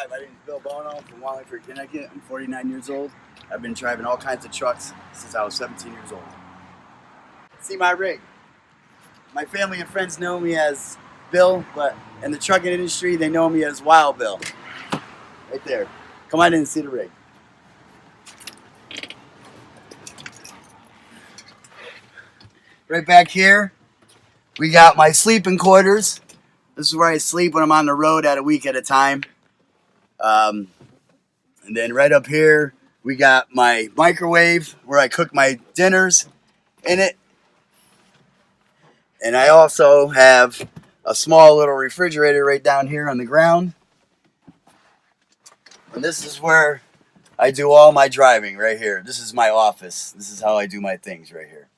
Hi, my name is Bill Bono from Wallingford, Connecticut. I'm 49 years old. I've been driving all kinds of trucks since I was 17 years old. See my rig. My family and friends know me as Bill, but in the trucking industry, they know me as Wild Bill. Right there. Come on in and see the rig. Right back here, we got my sleeping quarters. This is where I sleep when I'm on the road at a week at a time. And then right up here, we got my microwave where I cook my dinners in it. And I also have a small little refrigerator right down here on the ground. And this is where I do all my driving right here. This is my office. This is how I do my things right here.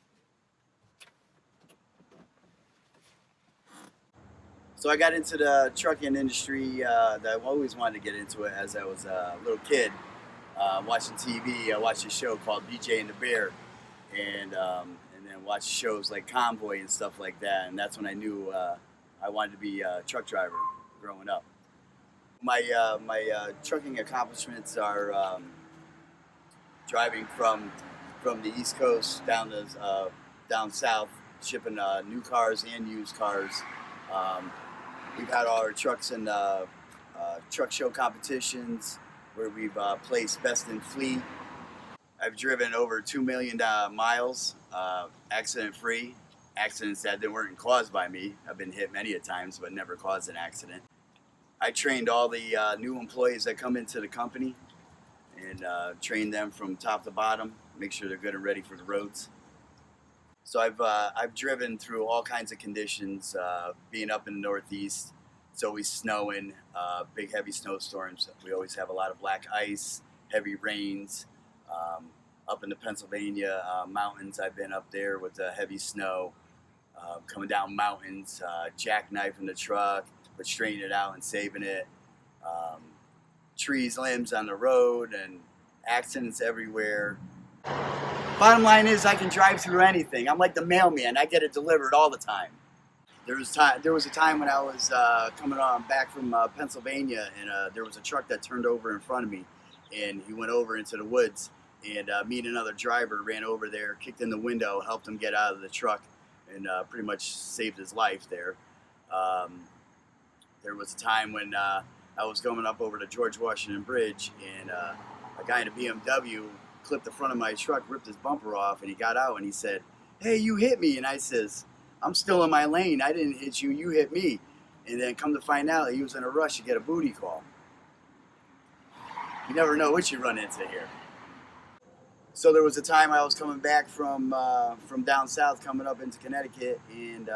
So I got into the trucking industry that I always wanted to get into it as I was a little kid. Watching TV, I watched a show called BJ and the Bear, and then watched shows like Convoy and stuff like that. And that's when I knew I wanted to be a truck driver growing up. My trucking accomplishments are driving from the East Coast down south, shipping new cars and used cars. We've had our trucks in truck show competitions where we've placed best in fleet. I've driven over 2 million miles, accident-free. Accidents that weren't caused by me. I've been hit many a times, but never caused an accident. I trained all the new employees that come into the company and trained them from top to bottom, make sure they're good and ready for the roads. So I've driven through all kinds of conditions. Being up in the Northeast, it's always snowing, big heavy snowstorms. We always have a lot of black ice, heavy rains. Up in the Pennsylvania mountains, I've been up there with the heavy snow, coming down mountains, jackknifing the truck, but straightening it out and saving it. Trees, limbs on the road, and accidents everywhere. Bottom line is, I can drive through anything. I'm like the mailman. I get it delivered all the time. There was a time when I was coming on back from Pennsylvania, and there was a truck that turned over in front of me, and he went over into the woods. And me and another driver ran over there, kicked in the window, helped him get out of the truck, and pretty much saved his life there. There was a time when I was going up over the George Washington Bridge, and a guy in a BMW clipped the front of my truck, ripped his bumper off, and he got out and he said, "Hey, you hit me." And I says, "I'm still in my lane. I didn't hit you. You hit me." And then come to find out, he was in a rush to get a booty call. You never know what you run into here. So there was a time I was coming back from down south, coming up into Connecticut, and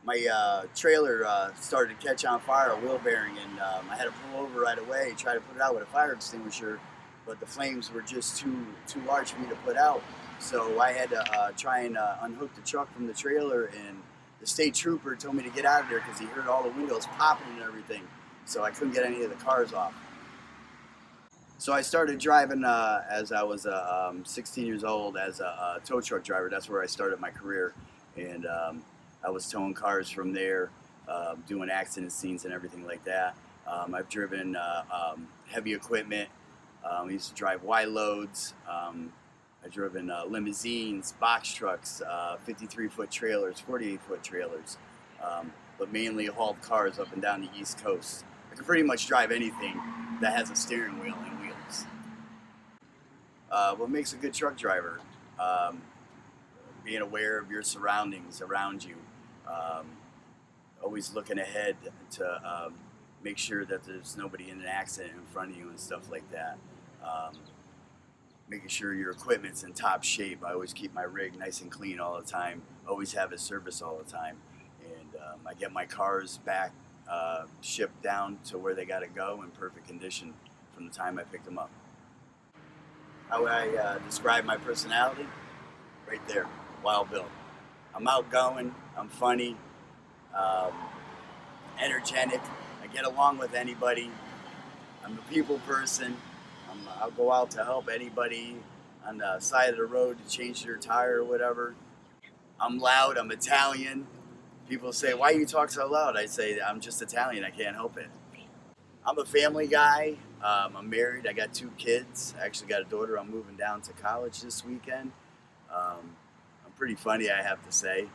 my trailer started to catch on fire, a wheel bearing, and I had to pull over right away, try to put it out with a fire extinguisher, but the flames were just too large for me to put out. So I had to try and unhook the truck from the trailer, and the state trooper told me to get out of there because he heard all the windows popping and everything. So I couldn't get any of the cars off. So I started driving as I was 16 years old as a tow truck driver. That's where I started my career, and I was towing cars from there, doing accident scenes and everything like that. I've driven heavy equipment. I used to drive wide loads. I've driven limousines, box trucks, 53-foot trailers, 48-foot trailers, but mainly hauled cars up and down the East Coast. I can pretty much drive anything that has a steering wheel and wheels. What makes a good truck driver? Being aware of your surroundings around you. Always looking ahead to make sure that there's nobody in an accident in front of you and stuff like that. Making sure your equipment's in top shape. I always keep my rig nice and clean all the time. Always have it serviced all the time. And I get my cars back shipped down to where they got to go in perfect condition from the time I picked them up. How would I describe my personality? Right there, Wild Bill. I'm outgoing, I'm funny, energetic, I get along with anybody, I'm a people person, I'll go out to help anybody on the side of the road to change their tire or whatever. I'm loud, I'm Italian. People say, "Why you talk so loud?" I say, "I'm just Italian, I can't help it." I'm a family guy. I'm married. I got 2 kids. I actually got a daughter. I'm moving down to college this weekend. I'm pretty funny, I have to say.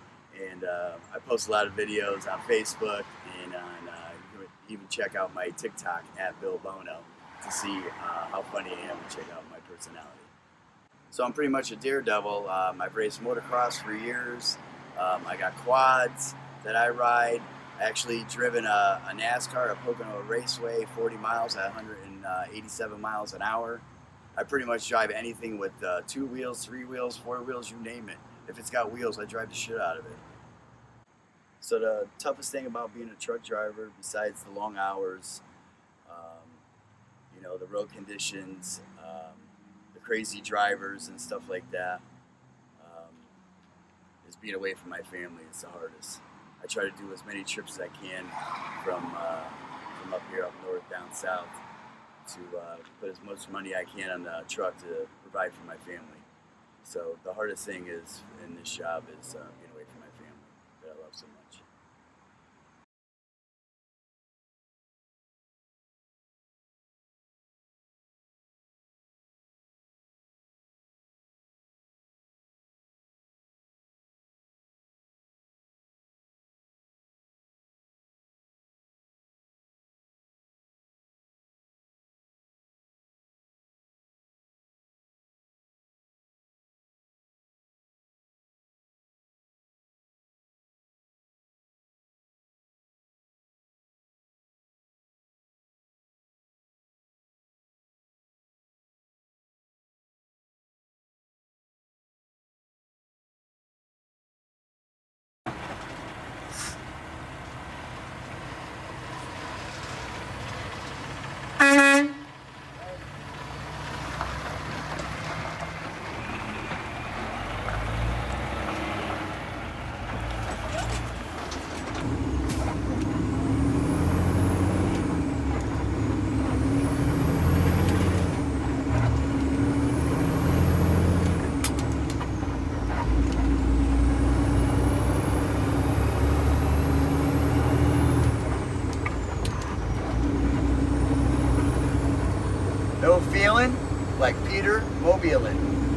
And I post a lot of videos on Facebook and on you can even check out my TikTok at Bill Bono to see how funny I am and check out my personality. So I'm pretty much a daredevil. I've raced motocross for years. I got quads that I ride. I actually driven a NASCAR, a Pocono Raceway, 40 miles at 187 miles an hour. I pretty much drive anything with 2 wheels, 3 wheels, 4 wheels, you name it. If it's got wheels, I drive the shit out of it. So the toughest thing about being a truck driver, besides the long hours, the road conditions, the crazy drivers and stuff like that, is being away from my family. It's the hardest. I try to do as many trips as I can from up here, up north, down south, to put as much money I can on the truck to provide for my family. So the hardest thing is in this job is being away from my family that I love so much. No feeling like Peter Mobiling.